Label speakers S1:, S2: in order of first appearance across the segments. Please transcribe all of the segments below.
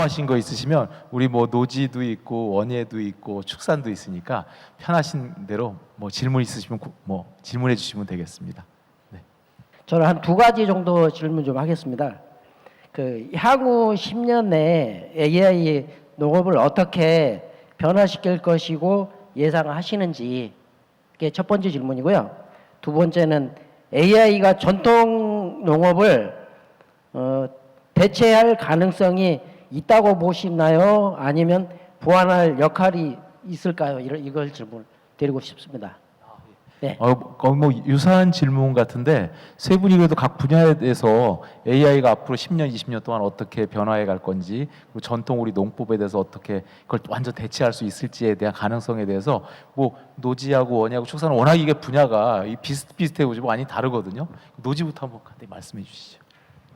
S1: 궁금하신 거 있으시면 우리 뭐 노지도 있고 원예도 있고 축산도 있으니까 편하신 대로 뭐 질문 있으시면 뭐 질문해 주시면 되겠습니다. 네.
S2: 저는 한 두 가지 정도 질문 좀 하겠습니다. 그 향후 10년 내에 AI 농업을 어떻게 변화시킬 것이고 예상하시는지, 그게 첫 번째 질문이고요. 두 번째는 AI가 전통 농업을 대체할 가능성이 있다고 보시나요? 아니면 보완할 역할이 있을까요? 이걸 질문 드리고 싶습니다. 네.
S1: 뭐 유사한 질문 같은데 세 분이 그래도 각 분야에 대해서 AI가 앞으로 10년, 20년 동안 어떻게 변화해 갈 건지, 그리고 전통 우리 농법에 대해서 어떻게 그걸 완전 대체할 수 있을지에 대한 가능성에 대해서 뭐 노지하고 원예하고 축산은 워낙 이게 분야가 비슷비슷해 보지만 많이 다르거든요. 노지부터 한번 간단히 말씀해 주시죠.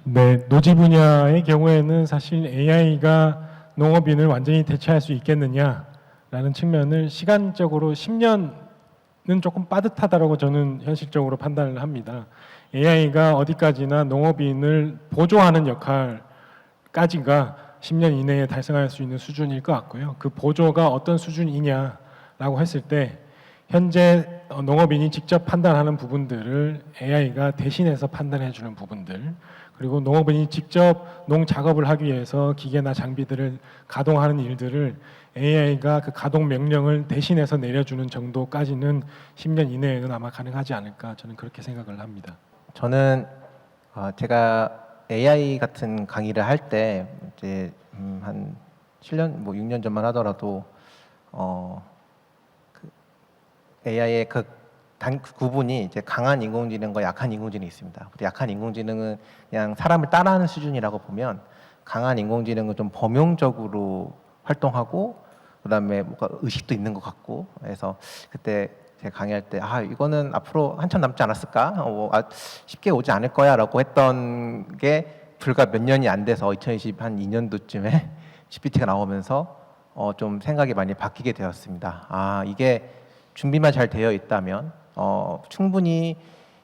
S3: 네, 노지 분야의 경우에는 사실 AI가 농업인을 완전히 대체할 수 있겠느냐라는 측면을 시간적으로 10년은 조금 빠듯하다고 저는 현실적으로 판단을 합니다. AI가 어디까지나 농업인을 보조하는 역할까지가 10년 이내에 달성할 수 있는 수준일 것 같고요. 그 보조가 어떤 수준이냐라고 했을 때 현재 농업인이 직접 판단하는 부분들을 AI가 대신해서 판단해 주는 부분들, 그리고 농업인이 직접 농작업을 하기 위해서 기계나 장비들을 가동하는 일들을 AI가 그 가동 명령을 대신해서 내려주는 정도까지는 10년 이내에는 아마 가능하지 않을까, 저는 그렇게 생각을 합니다.
S4: 저는 제가 AI 같은 강의를 할 때 이제 한 7년, 뭐 6년 전만 하더라도 그 AI의 그 구분이 이제 강한 인공지능과 약한 인공지능이 있습니다. 약한 인공지능은 그냥 사람을 따라하는 수준이라고 보면, 강한 인공지능은 좀 범용적으로 활동하고 그다음에 뭔가 의식도 있는 것 같고, 그래서 그때 제가 강의할 때 이거는 앞으로 한참 남지 않았을까, 쉽게 오지 않을 거야라고 했던 게 불과 몇 년이 안 돼서 2022년도쯤에 GPT가 나오면서 좀 생각이 많이 바뀌게 되었습니다. 이게 준비만 잘 되어 있다면 충분히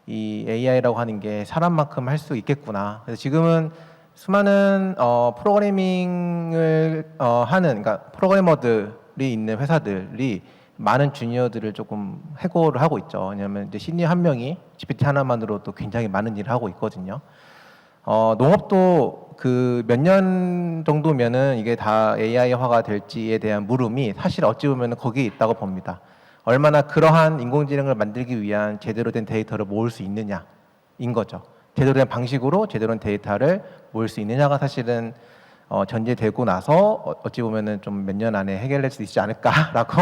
S4: 이 AI라고 하는 게 사람만큼 할 수 있겠구나. 그래서 지금은 수많은 프로그래밍을 하는, 그러니까 프로그래머들이 있는 회사들이 많은 주니어들을 조금 해고를 하고 있죠. 왜냐하면 이제 시니어 한 명이 GPT 하나만으로도 굉장히 많은 일을 하고 있거든요. 농업도 그 몇 년 정도면은 이게 다 AI화가 될지에 대한 물음이 사실 어찌 보면 거기에 있다고 봅니다. 얼마나 그러한 인공지능을 만들기 위한 제대로 된 데이터를 모을 수 있느냐인 거죠. 제대로 된 방식으로 제대로 된 데이터를 모을 수 있느냐가 사실은 전제되고 나서 어찌 보면은 좀 몇 년 안에 해결될 수 있지 않을까라고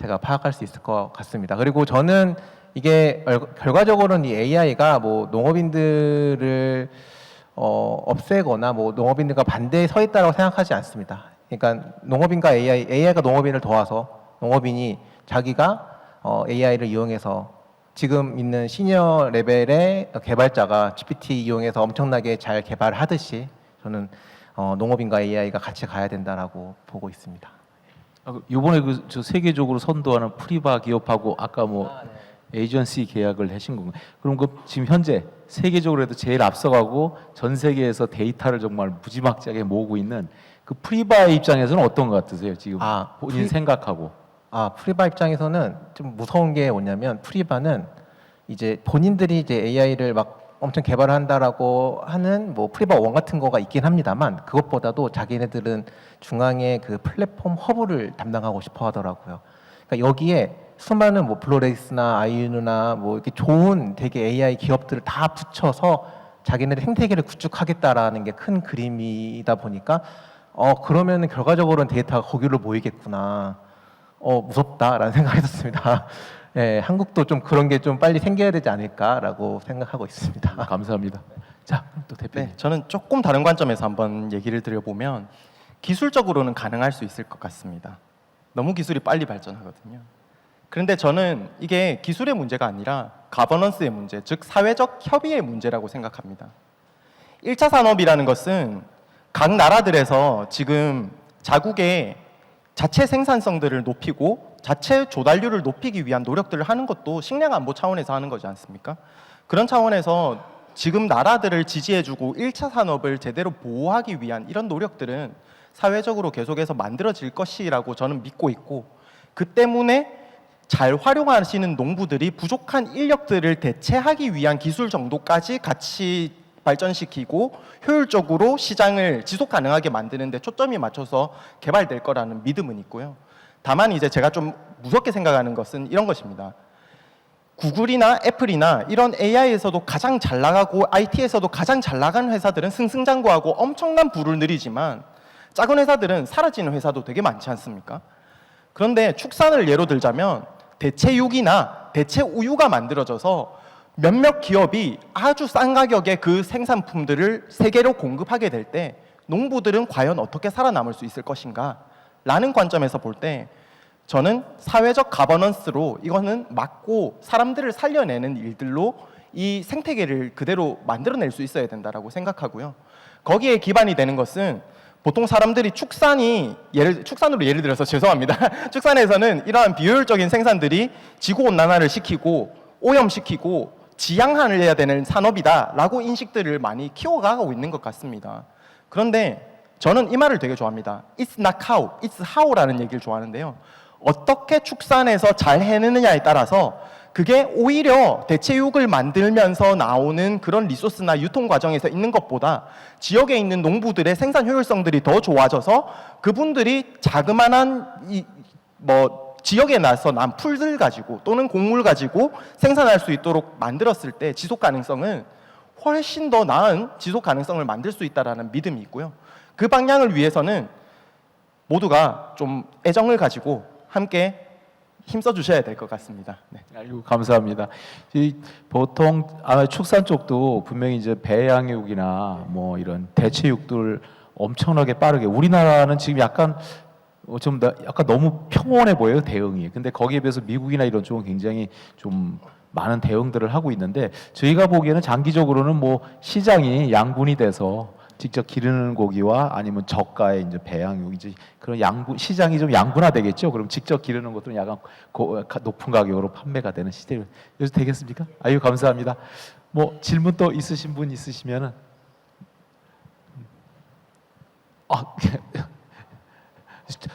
S4: 제가 파악할 수 있을 것 같습니다. 그리고 저는 이게 결과적으로는 이 AI가 뭐 농업인들을 없애거나 뭐 농업인들과 반대에 서 있다라고 생각하지 않습니다. 그러니까 농업인과 AI가 농업인을 도와서 농업인이 자기가 AI를 이용해서 지금 있는 시니어 레벨의 개발자가 GPT 이용해서 엄청나게 잘 개발하듯이 저는 농업인과 AI가 같이 가야 된다라고 보고 있습니다.
S1: 이번에 저 세계적으로 선도하는 프리바 기업하고 아까 뭐 에이전시 계약을 하신 건가요? 그럼 그 지금 현재 세계적으로 해도 제일 앞서가고 전 세계에서 데이터를 정말 무지막지하게 모으고 있는 그 프리바의 입장에서는 어떤 것 같으세요? 지금 본인 생각하고.
S4: 프리바 입장에서는 좀 무서운 게 뭐냐면, 프리바는 이제 본인들이 이제 AI를 막 엄청 개발한다라고 하는 뭐 프리바 원 같은 거가 있긴 합니다만, 그것보다도 자기네들은 중앙에 그 플랫폼 허브를 담당하고 싶어 하더라고요. 그러니까 여기에 수많은 뭐 플로레이스나 아이유나 뭐 이렇게 좋은 되게 AI 기업들을 다 붙여서 자기네들 생태계를 구축하겠다라는 게 큰 그림이다 보니까 그러면은 결과적으로는 데이터가 거기로 모이겠구나. 무섭다라는 생각이 들었습니다. 예, 한국도 좀 그런 게 좀 빨리 생겨야 되지 않을까라고 생각하고 있습니다.
S1: 감사합니다. 자, 또 대표님.
S5: 네, 저는 조금 다른 관점에서 한번 얘기를 드려보면, 기술적으로는 가능할 수 있을 것 같습니다. 너무 기술이 빨리 발전하거든요. 그런데 저는 이게 기술의 문제가 아니라 가버넌스의 문제, 즉 사회적 협의의 문제라고 생각합니다. 1차 산업이라는 것은 각 나라들에서 지금 자국의 자체 생산성들을 높이고 자체 조달률을 높이기 위한 노력들을 하는 것도 식량 안보 차원에서 하는 거지 않습니까? 그런 차원에서 지금 나라들을 지지해주고 1차 산업을 제대로 보호하기 위한 이런 노력들은 사회적으로 계속해서 만들어질 것이라고 저는 믿고 있고, 그 때문에 잘 활용하시는 농부들이 부족한 인력들을 대체하기 위한 기술 정도까지 같이 발전시키고 효율적으로 시장을 지속 가능하게 만드는 데 초점이 맞춰서 개발될 거라는 믿음은 있고요. 다만 이제 제가 좀 무섭게 생각하는 것은 이런 것입니다. 구글이나 애플이나 이런 AI에서도 가장 잘 나가고 IT에서도 가장 잘 나가는 회사들은 승승장구하고 엄청난 부를 누리지만, 작은 회사들은 사라지는 회사도 되게 많지 않습니까? 그런데 축산을 예로 들자면 대체육이나 대체우유가 만들어져서 몇몇 기업이 아주 싼 가격에 그 생산품들을 세계로 공급하게 될 때 농부들은 과연 어떻게 살아남을 수 있을 것인가 라는 관점에서 볼 때, 저는 사회적 가버넌스로 이거는 막고 사람들을 살려내는 일들로 이 생태계를 그대로 만들어낼 수 있어야 된다라고 생각하고요. 거기에 기반이 되는 것은, 보통 사람들이 축산으로 예를 들어서 죄송합니다. 축산에서는 이러한 비효율적인 생산들이 지구온난화를 시키고 오염시키고 지양을 해야 되는 산업이다라고 인식들을 많이 키워가고 있는 것 같습니다. 그런데 저는 이 말을 되게 좋아합니다. It's not how, it's how라는 얘기를 좋아하는데요. 어떻게 축산에서 잘 해내느냐에 따라서 그게 오히려 대체육을 만들면서 나오는 그런 리소스나 유통 과정에서 있는 것보다 지역에 있는 농부들의 생산 효율성들이 더 좋아져서 그분들이 자그마한 지역에 나서 난 풀들 가지고 또는 곡물 가지고 생산할 수 있도록 만들었을 때 지속 가능성은 훨씬 더 나은 지속 가능성을 만들 수 있다라는 믿음이 있고요. 그 방향을 위해서는 모두가 좀 애정을 가지고 함께 힘써 주셔야 될 것 같습니다. 네.
S1: 아이고, 감사합니다. 보통 축산 쪽도 분명히 이제 배양육이나 뭐 이런 대체육들 엄청나게 빠르게, 우리나라는 지금 약간 약간 너무 평온해 보여요, 대응이. 근데 거기에 비해서 미국이나 이런 쪽은 굉장히 좀 많은 대응들을 하고 있는데, 저희가 보기에는 장기적으로는 뭐 시장이 양분이 돼서 직접 기르는 고기와 아니면 저가의 이제 배양육, 이제 그런 시장이 좀 양분화되겠죠. 그럼 직접 기르는 것들은 약간 높은 가격으로 판매가 되는 시대로 여기서 되겠습니까? 아유, 감사합니다. 뭐 질문 또 있으신 분 있으시면은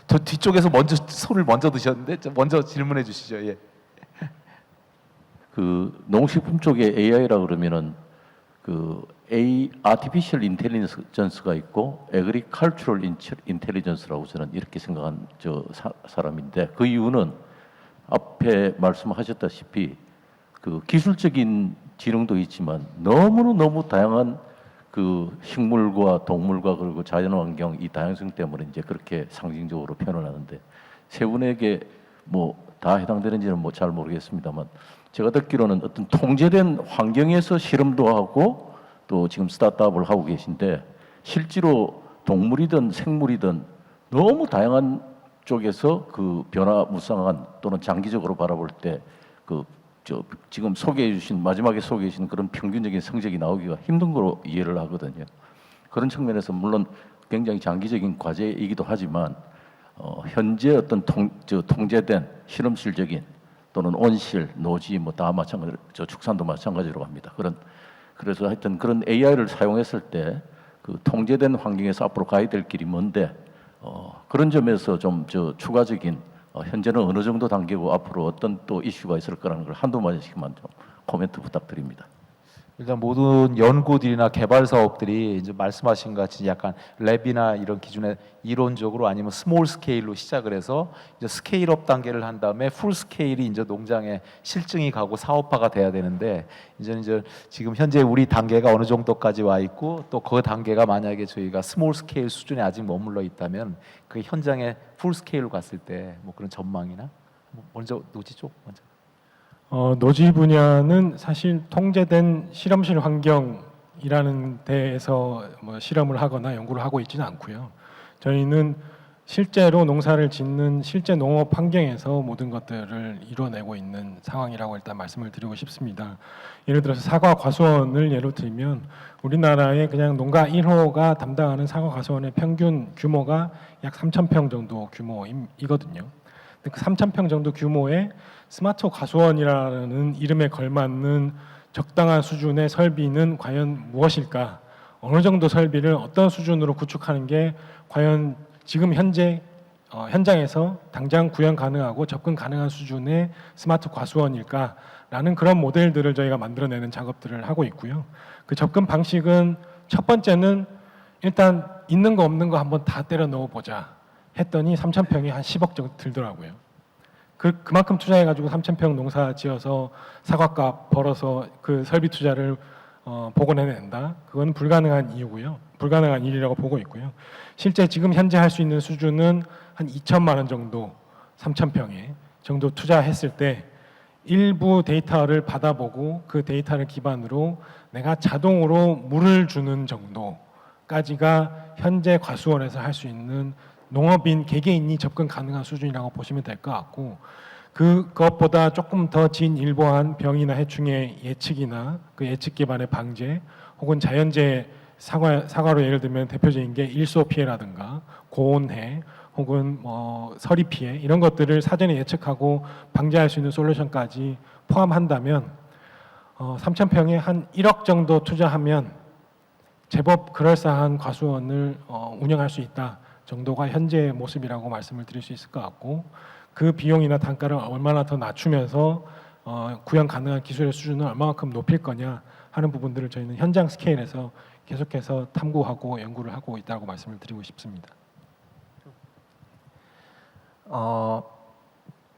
S1: 저 뒤쪽에서 먼저 손을 먼저 드셨는데 먼저 질문해 주시죠. 예.
S6: 그 농식품 쪽에 AI라 그러면은 그 Artificial Intelligence가 있고 Agricultural Intelligence라고 저는 이렇게 생각한 사람인데, 그 이유는 앞에 말씀하셨다시피 그 기술적인 지능도 있지만 너무 다양한 그 식물과 동물과 그리고 자연환경 이 다양성 때문에 이제 그렇게 상징적으로 표현을 하는데, 세 분에게 뭐 다 해당되는지는 뭐 잘 모르겠습니다만, 제가 듣기로는 어떤 통제된 환경에서 실험도 하고 또 지금 스타트업을 하고 계신데, 실제로 동물이든 생물이든 너무 다양한 쪽에서 그 변화무쌍한 또는 장기적으로 바라볼 때 지금 마지막에 소개해 주신 그런 평균적인 성적이 나오기가 힘든 거로 이해를 하거든요. 그런 측면에서 물론 굉장히 장기적인 과제이기도 하지만 현재 어떤 통제된 실험실적인 또는 온실, 노지 뭐 다 마찬가지로 축산도 마찬가지로 합니다. 그래서 하여튼 그런 AI를 사용했을 때 그 통제된 환경에서 앞으로 가야 될 길이 먼데, 그런 점에서 좀 추가적인 현재는 어느 정도 단계고 앞으로 어떤 또 이슈가 있을 거라는 걸 한두 마디씩만 좀 코멘트 부탁드립니다.
S1: 일단 모든 연구들이나 개발 사업들이 이제 말씀하신 것 같이 약간 랩이나 이런 기준에 이론적으로 아니면 스몰 스케일로 시작을 해서 이제 스케일업 단계를 한 다음에 풀 스케일이 이제 농장에 실증이 가고 사업화가 돼야 되는데, 이제 지금 현재 우리 단계가 어느 정도까지 와 있고 또 그 단계가 만약에 저희가 스몰 스케일 수준에 아직 머물러 있다면 그 현장에 풀 스케일로 갔을 때 뭐 그런 전망이나 먼저 노지 쪽 먼저.
S3: 노지 분야는 사실 통제된 실험실 환경이라는 데에서 뭐 실험을 하거나 연구를 하고 있지는 않고요. 저희는 실제로 농사를 짓는 실제 농업 환경에서 모든 것들을 이뤄내고 있는 상황이라고 일단 말씀을 드리고 싶습니다. 예를 들어서 사과 과수원을 예로 들면 우리나라의 그냥 농가 1호가 담당하는 사과 과수원의 평균 규모가 약 3,000평 정도 규모이거든요. 그 3,000평 정도 규모의 스마트 과수원이라는 이름에 걸맞는 적당한 수준의 설비는 과연 무엇일까? 어느 정도 설비를 어떤 수준으로 구축하는 게 과연 지금 현재 현장에서 당장 구현 가능하고 접근 가능한 수준의 스마트 과수원일까라는 그런 모델들을 저희가 만들어내는 작업들을 하고 있고요. 그 접근 방식은 첫 번째는 일단 있는 거 없는 거 한번 다 때려 넣어 보자 했더니 3,000평이 한 10억 정도 들더라고요. 그만큼 투자해가지고 3,000평 농사 지어서 사과값 벌어서 그 설비 투자를 복원해낸다. 그건 불가능한 이유고요. 불가능한 일이라고 보고 있고요. 실제 지금 현재 할 수 있는 수준은 한 2천만 원 정도 3,000평에 정도 투자했을 때 일부 데이터를 받아보고 그 데이터를 기반으로 내가 자동으로 물을 주는 정도까지가 현재 과수원에서 할 수 있는 농업인 개개인이 접근 가능한 수준이라고 보시면 될 것 같고, 그것보다 조금 더 진일보한 병이나 해충의 예측이나 그 예측 기반의 방제 혹은 자연재해 사과로 예를 들면 대표적인 게 일소 피해라든가 고온해 혹은 서리 피해 이런 것들을 사전에 예측하고 방제할 수 있는 솔루션까지 포함한다면 3,000평에 한 1억 정도 투자하면 제법 그럴싸한 과수원을 운영할 수 있다 정도가 현재의 모습이라고 말씀을 드릴 수 있을 것 같고, 그 비용이나 단가를 얼마나 더 낮추면서 구현 가능한 기술의 수준을 얼마만큼 높일 거냐 하는 부분들을 저희는 현장 스케일에서 계속해서 탐구하고 연구를 하고 있다고 말씀을 드리고 싶습니다.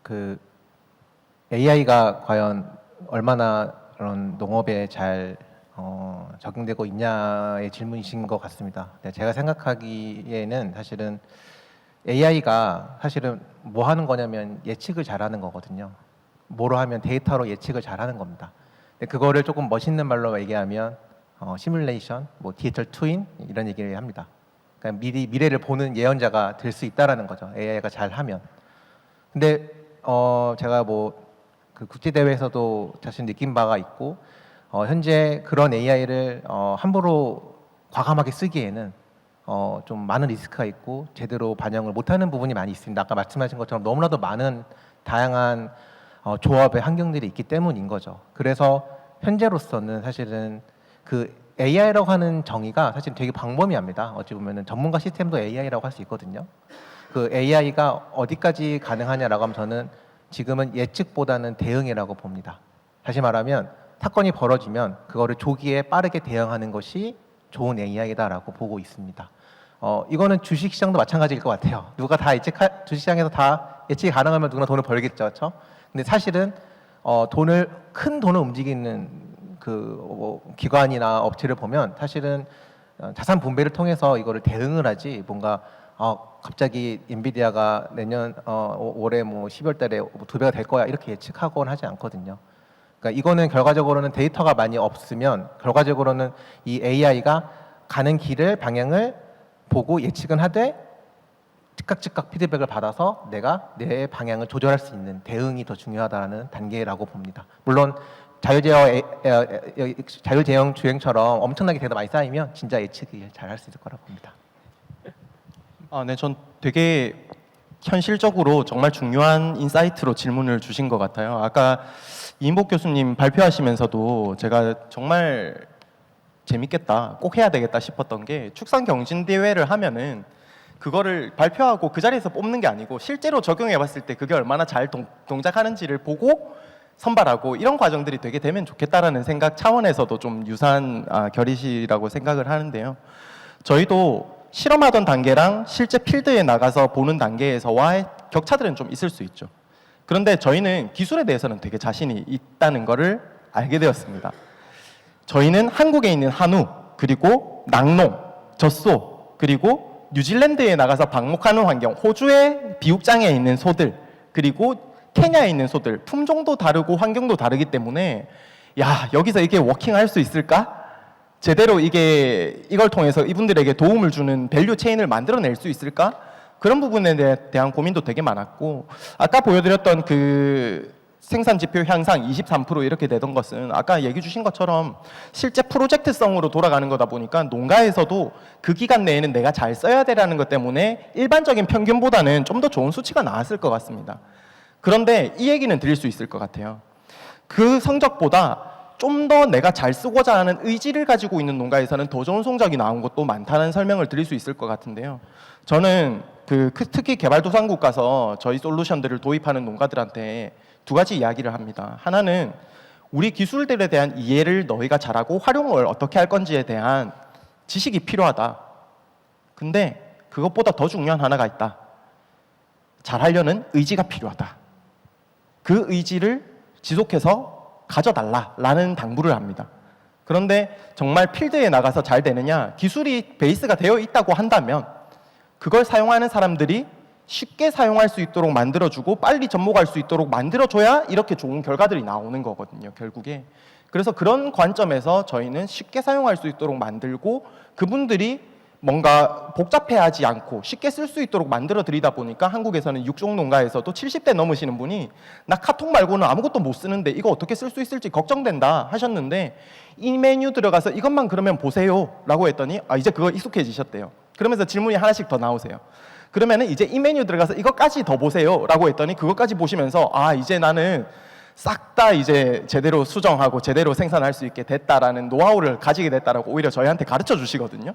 S4: 그 AI가 과연 얼마나 그런 농업에 잘 적용되고 있냐의 질문이신 것 같습니다. 제가 생각하기에는 사실은 AI가 사실은 뭐 하는 거냐면 예측을 잘하는 거거든요. 뭐로 하면 데이터로 예측을 잘하는 겁니다. 근데 그거를 조금 멋있는 말로 얘기하면 시뮬레이션, 뭐 디지털 트윈 이런 얘기를 합니다. 그러니까 미래를 보는 예언자가 될 수 있다라는 거죠. AI가 잘하면. 근데 제가 뭐 그 국제 대회에서도 자신 느낀 바가 있고, 현재 그런 AI를 함부로 과감하게 쓰기에는 좀 많은 리스크가 있고 제대로 반영을 못하는 부분이 많이 있습니다. 아까 말씀하신 것처럼 너무나도 많은 다양한 조합의 환경들이 있기 때문인 거죠. 그래서 현재로서는 사실은 그 AI라고 하는 정의가 사실 되게 광범위합니다. 어찌 보면은 전문가 시스템도 AI라고 할 수 있거든요. 그 AI가 어디까지 가능하냐라고 하면 저는 지금은 예측보다는 대응이라고 봅니다. 다시 말하면 사건이 벌어지면 그거를 조기에 빠르게 대응하는 것이 좋은 AI다라고 보고 있습니다. 이거는 주식시장도 마찬가지일 것 같아요. 누가 다 주식시장에서 다 예측이 가능하면 누구나 돈을 벌겠죠, 그렇죠? 근데 사실은 큰 돈을 움직이는 그 기관이나 업체를 보면 사실은 자산 분배를 통해서 이거를 대응을 하지 뭔가 갑자기 엔비디아가 내년 올해 뭐 12월달에 2배가 될 거야 이렇게 예측하곤 하지 않거든요. 그러니까 이거는 결과적으로는 데이터가 많이 없으면 결과적으로는 이 AI가 가는 길을 방향을 보고 예측은 하되 즉각 피드백을 받아서 내가 내 방향을 조절할 수 있는 대응이 더 중요하다는 단계라고 봅니다. 물론 자율제형 주행처럼 엄청나게 데이터 많이 쌓이면 진짜 예측이 잘 할 수 있을 거라고 봅니다.
S5: 네, 전 되게 현실적으로 정말 중요한 인사이트로 질문을 주신 것 같아요. 아까 이인복 교수님 발표하시면서도 제가 정말 재밌겠다, 꼭 해야 되겠다 싶었던 게 축산경진대회를 하면은 그거를 발표하고 그 자리에서 뽑는 게 아니고 실제로 적용해 봤을 때 그게 얼마나 잘 동작하는지를 보고 선발하고 이런 과정들이 되게 되면 좋겠다라는 생각 차원에서도 좀 유사한 결의시라고 생각을 하는데요. 저희도 실험하던 단계랑 실제 필드에 나가서 보는 단계에서와의 격차들은 좀 있을 수 있죠. 그런데 저희는 기술에 대해서는 되게 자신이 있다는 것을 알게 되었습니다. 저희는 한국에 있는 한우, 그리고 낙농, 젖소, 그리고 뉴질랜드에 나가서 방목하는 환경, 호주의 비육장에 있는 소들, 그리고 케냐에 있는 소들, 품종도 다르고 환경도 다르기 때문에 야, 여기서 이게 워킹할 수 있을까? 제대로 이걸 통해서 이분들에게 도움을 주는 밸류 체인을 만들어낼 수 있을까? 그런 부분에 대한 고민도 되게 많았고, 아까 보여드렸던 그 생산 지표 향상 23% 이렇게 되던 것은 아까 얘기 주신 것처럼 실제 프로젝트성으로 돌아가는 거다 보니까 농가에서도 그 기간 내에는 내가 잘 써야 되라는 것 때문에 일반적인 평균보다는 좀 더 좋은 수치가 나왔을 것 같습니다. 그런데 이 얘기는 드릴 수 있을 것 같아요. 그 성적보다 좀 더 내가 잘 쓰고자 하는 의지를 가지고 있는 농가에서는 더 좋은 성적이 나온 것도 많다는 설명을 드릴 수 있을 것 같은데요. 저는 특히 개발도상국 가서 저희 솔루션들을 도입하는 농가들한테 두 가지 이야기를 합니다. 하나는 우리 기술들에 대한 이해를 너희가 잘하고 활용을 어떻게 할 건지에 대한 지식이 필요하다. 근데 그것보다 더 중요한 하나가 있다. 잘하려는 의지가 필요하다. 그 의지를 지속해서 가져달라라는 당부를 합니다. 그런데 정말 필드에 나가서 잘 되느냐? 기술이 베이스가 되어 있다고 한다면 그걸 사용하는 사람들이 쉽게 사용할 수 있도록 만들어주고 빨리 접목할 수 있도록 만들어줘야 이렇게 좋은 결과들이 나오는 거거든요, 결국에. 그래서 그런 관점에서 저희는 쉽게 사용할 수 있도록 만들고 그분들이 뭔가 복잡해하지 않고 쉽게 쓸 수 있도록 만들어 드리다 보니까 한국에서는 육종 농가에서도 70대 넘으시는 분이 나 카톡 말고는 아무것도 못 쓰는데 이거 어떻게 쓸 수 있을지 걱정된다 하셨는데 이 메뉴 들어가서 이것만 그러면 보세요 라고 했더니 이제 그거 익숙해지셨대요. 그러면서 질문이 하나씩 더 나오세요. 그러면은 이제 이 메뉴 들어가서 이것까지 더 보세요 라고 했더니 그것까지 보시면서 이제 나는 싹 다 이제 제대로 수정하고 제대로 생산할 수 있게 됐다라는 노하우를 가지게 됐다라고 오히려 저희한테 가르쳐 주시거든요.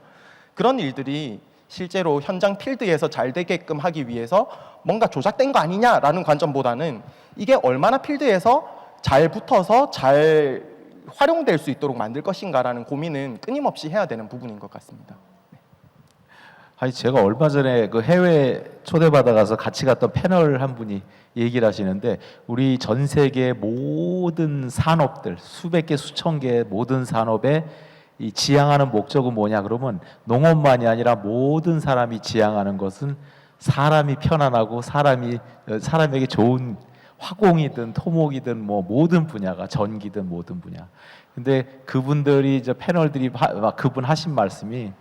S5: 그런 일들이 실제로 현장 필드에서 잘 되게끔 하기 위해서 뭔가 조작된 거 아니냐라는 관점보다는 이게 얼마나 필드에서 잘 붙어서 잘 활용될 수 있도록 만들 것인가라는 고민은 끊임없이 해야 되는 부분인 것 같습니다.
S1: 아니 제가 얼마 전에 그 해외 초대받아 가서 같이 갔던 패널 한 분이 얘기를 하시는데 우리 전 세계 모든 산업들 수백 개 수천 개 모든 산업에 이 지향하는 목적은 뭐냐 그러면 농업만이 아니라 모든 사람이 지향하는 것은 사람이 편안하고 사람에게 좋은 화공이든 토목이든 뭐 모든 분야가 전기든 모든 분야. 근데 그분들이 이제 패널들이 그분 하신 말씀이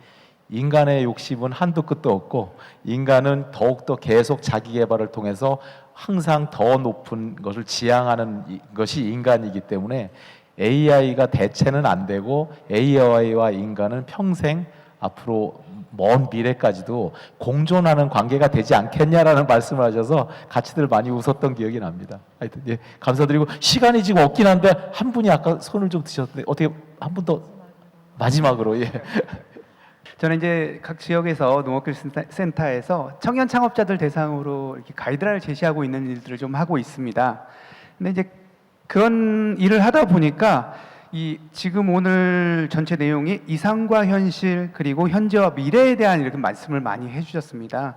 S1: 인간의 욕심은 한도 끝도 없고 인간은 더욱더 계속 자기 개발을 통해서 항상 더 높은 것을 지향하는 것이 인간이기 때문에 AI가 대체는 안 되고 AI와 인간은 평생 앞으로 먼 미래까지도 공존하는 관계가 되지 않겠냐라는 말씀을 하셔서 같이들 많이 웃었던 기억이 납니다. 하여튼 예, 감사드리고 시간이 지금 없긴 한데 한 분이 아까 손을 좀 드셨는데 어떻게 한 분 더 마지막으로 예.
S7: 저는 이제 각 지역에서 농업기술센터에서 청년 창업자들 대상으로 이렇게 가이드라인을 제시하고 있는 일들을 좀 하고 있습니다. 근데 이제 그런 일을 하다 보니까 이 지금 오늘 전체 내용이 이상과 현실 그리고 현재와 미래에 대한 이렇게 말씀을 많이 해주셨습니다.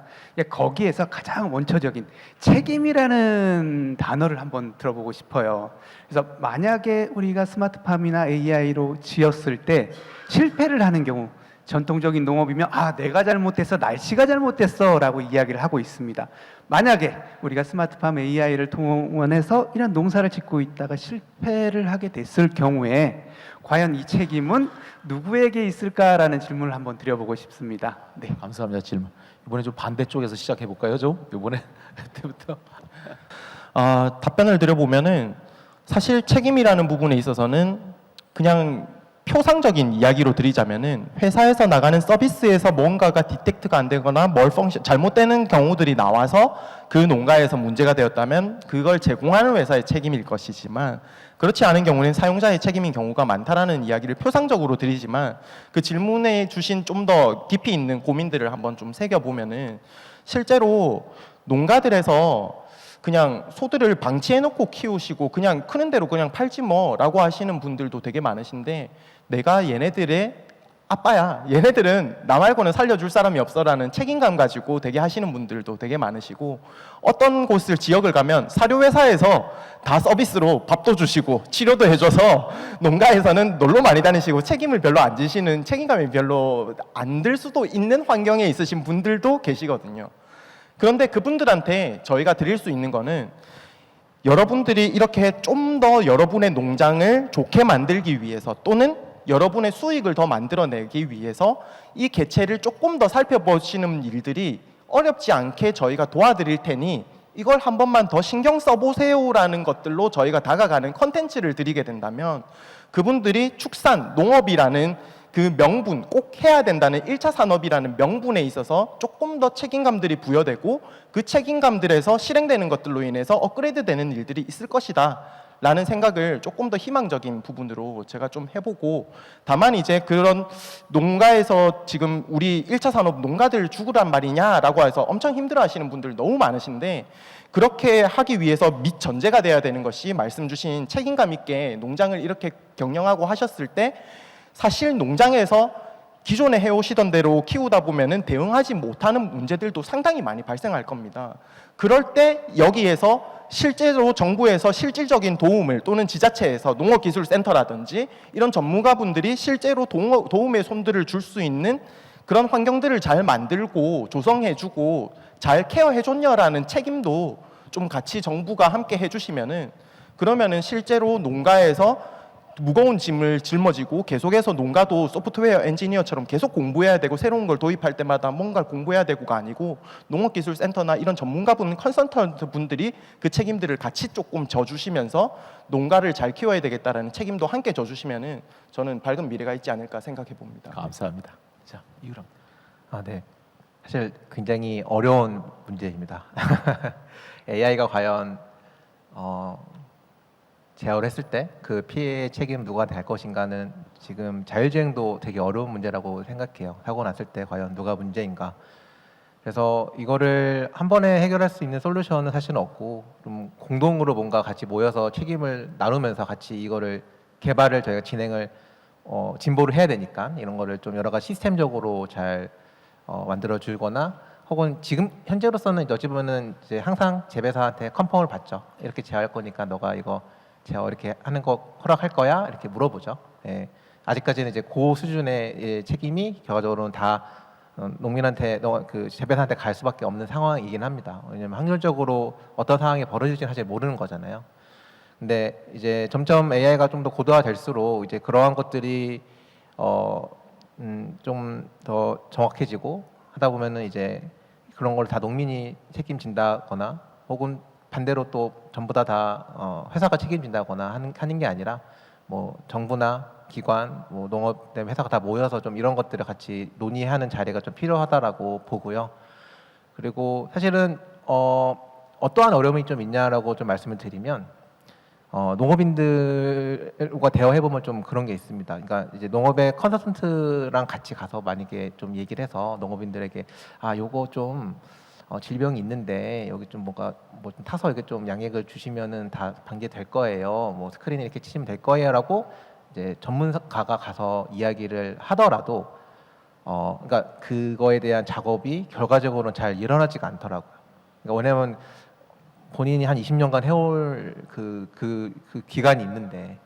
S7: 거기에서 가장 원초적인 책임이라는 단어를 한번 들어보고 싶어요. 그래서 만약에 우리가 스마트팜이나 AI로 지었을 때 실패를 하는 경우 전통적인 농업이면 내가 잘못했어 날씨가 잘못됐어 라고 이야기를 하고 있습니다. 만약에 우리가 스마트팜 AI를 동원해서 이런 농사를 짓고 있다가 실패를 하게 됐을 경우에 과연 이 책임은 누구에게 있을까라는 질문을 한번 드려보고 싶습니다. 네.
S1: 감사합니다. 질문. 이번에 좀 반대쪽에서 시작해 볼까요? 좀 이번에 때부터.
S5: 답변을 드려보면은 사실 책임이라는 부분에 있어서는 그냥 표상적인 이야기로 드리자면은 회사에서 나가는 서비스에서 뭔가가 디텍트가 안 되거나 잘못되는 경우들이 나와서 그 농가에서 문제가 되었다면 그걸 제공하는 회사의 책임일 것이지만 그렇지 않은 경우는 사용자의 책임인 경우가 많다라는 이야기를 표상적으로 드리지만 그 질문에 주신 좀 더 깊이 있는 고민들을 한번 좀 새겨보면은 실제로 농가들에서 그냥 소들을 방치해놓고 키우시고 그냥 크는 대로 그냥 팔지 뭐라고 하시는 분들도 되게 많으신데 내가 얘네들의 아빠야. 얘네들은 나 말고는 살려줄 사람이 없어라는 책임감 가지고 되게 하시는 분들도 되게 많으시고 어떤 곳을 지역을 가면 사료회사에서 다 서비스로 밥도 주시고 치료도 해줘서 농가에서는 놀러 많이 다니시고 책임을 별로 안 지시는 책임감이 별로 안 들 수도 있는 환경에 있으신 분들도 계시거든요. 그런데 그분들한테 저희가 드릴 수 있는 거는 여러분들이 이렇게 좀 더 여러분의 농장을 좋게 만들기 위해서 또는 여러분의 수익을 더 만들어내기 위해서 이 개체를 조금 더 살펴보시는 일들이 어렵지 않게 저희가 도와드릴 테니 이걸 한 번만 더 신경 써보세요라는 것들로 저희가 다가가는 컨텐츠를 드리게 된다면 그분들이 축산, 농업이라는 그 명분, 꼭 해야 된다는 1차 산업이라는 명분에 있어서 조금 더 책임감들이 부여되고 그 책임감들에서 실행되는 것들로 인해서 업그레이드 되는 일들이 있을 것이다 라는 생각을 조금 더 희망적인 부분으로 제가 좀 해보고, 다만 이제 그런 농가에서 지금 우리 1차 산업 농가들 죽으란 말이냐라고 해서 엄청 힘들어하시는 분들 너무 많으신데, 그렇게 하기 위해서 밑 전제가 돼야 되는 것이 말씀 주신 책임감 있게 농장을 이렇게 경영하고 하셨을 때 사실 농장에서 기존에 해오시던 대로 키우다 보면은 대응하지 못하는 문제들도 상당히 많이 발생할 겁니다. 그럴 때 여기에서 실제로 정부에서 실질적인 도움을, 또는 지자체에서 농업기술센터라든지 이런 전문가분들이 실제로 도움의 손들을 줄 수 있는 그런 환경들을 잘 만들고 조성해주고 잘 케어해줬냐라는 책임도 좀 같이 정부가 함께 해주시면은, 그러면은 실제로 농가에서 무거운 짐을 짊어지고 계속해서 농가도 소프트웨어 엔지니어처럼 계속 공부해야 되고 새로운 걸 도입할 때마다 뭔가를 공부해야 되고가 아니고, 농업기술센터나 이런 전문가분, 컨설턴트 분들이 그 책임들을 같이 조금 져주시면서 농가를 잘 키워야 되겠다라는 책임도 함께 져주시면은 저는 밝은 미래가 있지 않을까 생각해 봅니다.
S1: 감사합니다. 자, 이유랑.
S4: 네. 사실 굉장히 어려운 문제입니다. AI가 과연 제어를 했을 때 그 피해의 책임 누가 될 것인가는 지금 자율주행도 되게 어려운 문제라고 생각해요. 사고 났을 때 과연 누가 문제인가. 그래서 이거를 한 번에 해결할 수 있는 솔루션은 사실은 없고, 좀 공동으로 뭔가 같이 모여서 책임을 나누면서 같이 이거를 개발을 저희가 진행을 진보를 해야 되니까 이런 거를 좀 여러 가지 시스템적으로 잘 만들어 주거나, 혹은 지금 현재로서는 어찌 보면은 이제 항상 재배사한테 컨펌을 받죠. 이렇게 제어할 거니까 너가 이거 제어 이렇게 하는 거 허락할 거야? 이렇게 물어보죠. 예. 아직까지는 이제 그 수준의 책임이 결과적으로는 다 농민한테, 그 재배사한테 갈 수밖에 없는 상황이긴 합니다. 왜냐하면 확률적으로 어떤 상황이 벌어질지는 사실 모르는 거잖아요. 근데 이제 점점 AI가 좀 더 고도화될수록 이제 그러한 것들이 좀 더 정확해지고 하다 보면은 이제 그런 걸 다 농민이 책임진다거나, 혹은 반대로 또 전부 다 회사가 책임진다거나 하는 게 아니라, 뭐 정부나 기관, 뭐 농업 회사가 다 모여서 좀 이런 것들을 같이 논의하는 자리가 좀 필요하다라고 보고요. 그리고 사실은 어떠한 어려움이 좀 있냐라고 좀 말씀을 드리면, 농업인들과 대화해 보면 좀 그런 게 있습니다. 그러니까 이제 농업의 컨설턴트랑 같이 가서 만약에 좀 얘기를 해서 농업인들에게 요거 좀 질병이 있는데 여기 좀 뭔가 뭐 좀 타서 이렇게 좀 양액을 주시면은 다 방제될 거예요. 뭐 스크린에 이렇게 치시면 될 거예요라고 이제 전문가가 가서 이야기를 하더라도 그러니까 그거에 대한 작업이 결과적으로는 잘 일어나지가 않더라고요. 그러니까 왜냐면 본인이 한 20년간 해올 그 기간이 있는데,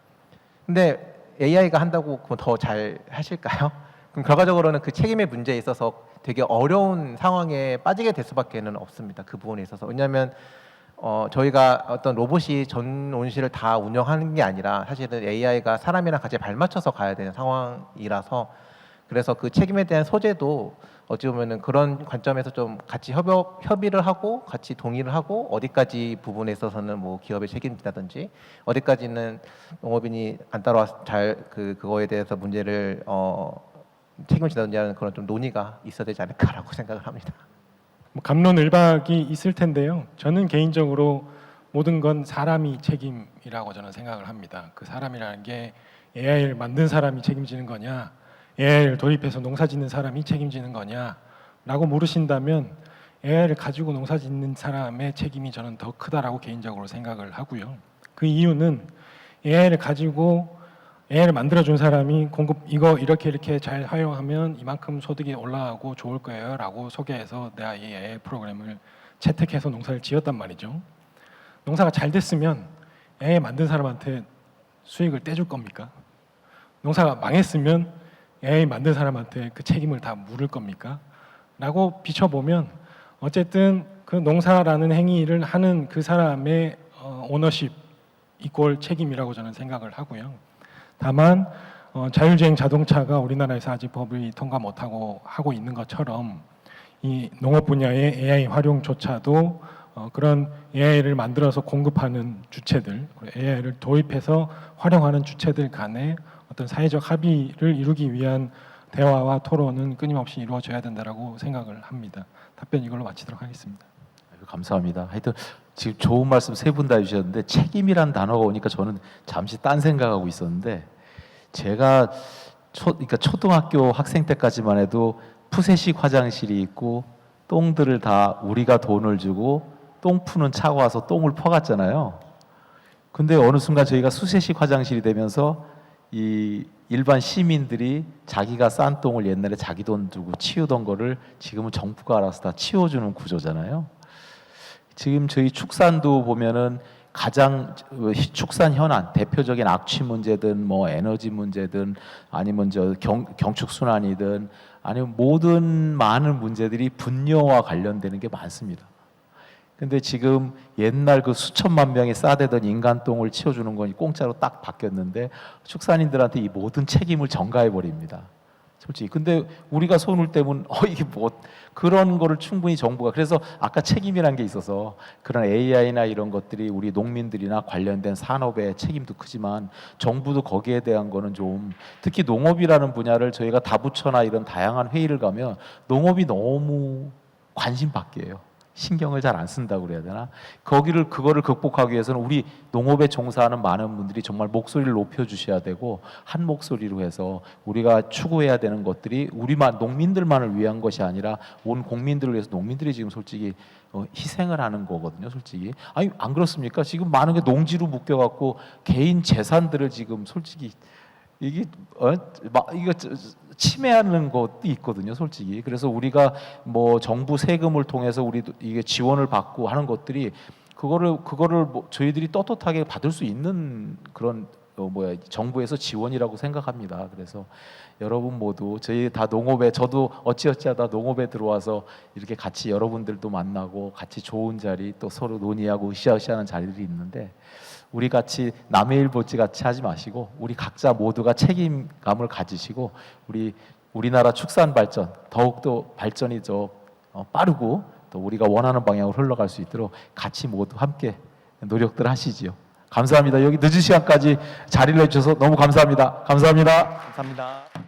S4: 근데 AI가 한다고 더 잘 하실까요? 그럼 결과적으로는 그 책임의 문제에 있어서 되게 어려운 상황에 빠지게 될 수밖에는 없습니다. 그 부분에 있어서. 왜냐하면 저희가 어떤 로봇이 전 온실을 다 운영하는 게 아니라 사실은 AI가 사람이랑 같이 발맞춰서 가야 되는 상황이라서, 그래서 그 책임에 대한 소재도 어찌 보면은 그런 관점에서 좀 같이 협의를 하고 같이 동의를 하고, 어디까지 부분에 있어서는 뭐 기업의 책임이라든지 어디까지는 농업인이 안 따라와서 잘 그거에 대해서 문제를 책임지다든지 하는 그런 좀 논의가 있어야 되지 않을까라고 생각을 합니다.
S3: 뭐 갑론을박이 있을 텐데요. 저는 개인적으로 모든 건 사람이 책임이라고 저는 생각을 합니다. 그 사람이라는 게 AI를 만든 사람이 책임지는 거냐, AI를 도입해서 농사 짓는 사람이 책임지는 거냐라고 물으신다면 AI를 가지고 농사 짓는 사람의 책임이 저는 더 크다라고 개인적으로 생각을 하고요. 그 이유는 AI를 가지고 AI를 만들어준 사람이 이거 이렇게 잘 활용하면 이만큼 소득이 올라가고 좋을 거예요라고 소개해서 내가 이 AI 프로그램을 채택해서 농사를 지었단 말이죠. 농사가 잘 됐으면 AI 만든 사람한테 수익을 떼줄 겁니까? 농사가 망했으면 AI 만든 사람한테 그 책임을 다 물을 겁니까? 라고 비춰보면 어쨌든 그 농사라는 행위를 하는 그 사람의 오너십 이꼴 책임이라고 저는 생각을 하고요. 다만 자율주행 자동차가 우리나라에서 아직 법이 통과 못하고 하고 있는 것처럼 이 농업 분야의 AI 활용조차도 그런 AI를 만들어서 공급하는 주체들, AI를 도입해서 활용하는 주체들 간의 어떤 사회적 합의를 이루기 위한 대화와 토론은 끊임없이 이루어져야 된다라고 생각을 합니다. 답변 이걸로 마치도록 하겠습니다.
S1: 감사합니다. 하여튼 지금 좋은 말씀 세 분 다 해주셨는데 책임이란 단어가 오니까 저는 잠시 딴 생각하고 있었는데 제가 그러니까 초등학교 학생 때까지만 해도 푸세식 화장실이 있고 똥들을 다 우리가 돈을 주고 똥 푸는 차가 와서 똥을 퍼갔잖아요. 근데 어느 순간 저희가 수세식 화장실이 되면서 이 일반 시민들이 자기가 싼 똥을 옛날에 자기 돈 주고 치우던 거를 지금은 정부가 알아서 다 치워주는 구조잖아요. 지금 저희 축산도 보면은 가장 축산 현안 대표적인 악취 문제든 뭐 에너지 문제든 아니면 저 경축 순환이든 아니면 모든 많은 문제들이 분뇨와 관련되는 게 많습니다. 근데 지금 옛날 그 수천만 명이 싸대던 인간 똥을 치워주는 건 공짜로 딱 바뀌었는데 축산인들한테 이 모든 책임을 전가해 버립니다. 솔직히. 근데 우리가 손을 떼면 이게 뭐 그런 거를 충분히 정부가 그래서 아까 책임이란 게 있어서 그런 AI나 이런 것들이 우리 농민들이나 관련된 산업의 책임도 크지만 정부도 거기에 대한 거는 좀 특히 농업이라는 분야를 저희가 다부처나 이런 다양한 회의를 가면 농업이 너무 관심 밖이에요. 신경을 잘 안 쓴다고 그래야 되나? 그거를 극복하기 위해서는 우리 농업에 종사하는 많은 분들이 정말 목소리를 높여주셔야 되고 한 목소리로 해서 우리가 추구해야 되는 것들이 우리만 농민들만을 위한 것이 아니라 온 국민들을 위해서 농민들이 지금 솔직히 희생을 하는 거거든요, 솔직히. 아니 안 그렇습니까? 지금 많은 게 농지로 묶여갖고 개인 재산들을 지금 솔직히 이게 이거 침해하는 것도 있거든요, 솔직히. 그래서 우리가 뭐 정부 세금을 통해서 우리도 이게 지원을 받고 하는 것들이 그거를 뭐 저희들이 떳떳하게 받을 수 있는 그런 정부에서 지원이라고 생각합니다. 그래서 여러분 모두 저희 다 농업에 저도 어찌어찌하다 농업에 들어와서 이렇게 같이 여러분들도 만나고 같이 좋은 자리 또 서로 논의하고 으쌰으쌰하는 자리들이 있는데 우리 같이 남의 일 보지 같이 하지 마시고 우리 각자 모두가 책임감을 가지시고 우리나라 축산 발전 더욱더 발전이 빠르고 또 우리가 원하는 방향으로 흘러갈 수 있도록 같이 모두 함께 노력들 하시지요. 감사합니다. 여기 늦은 시간까지 자리를 해주셔서 너무 감사합니다. 감사합니다.
S5: 감사합니다.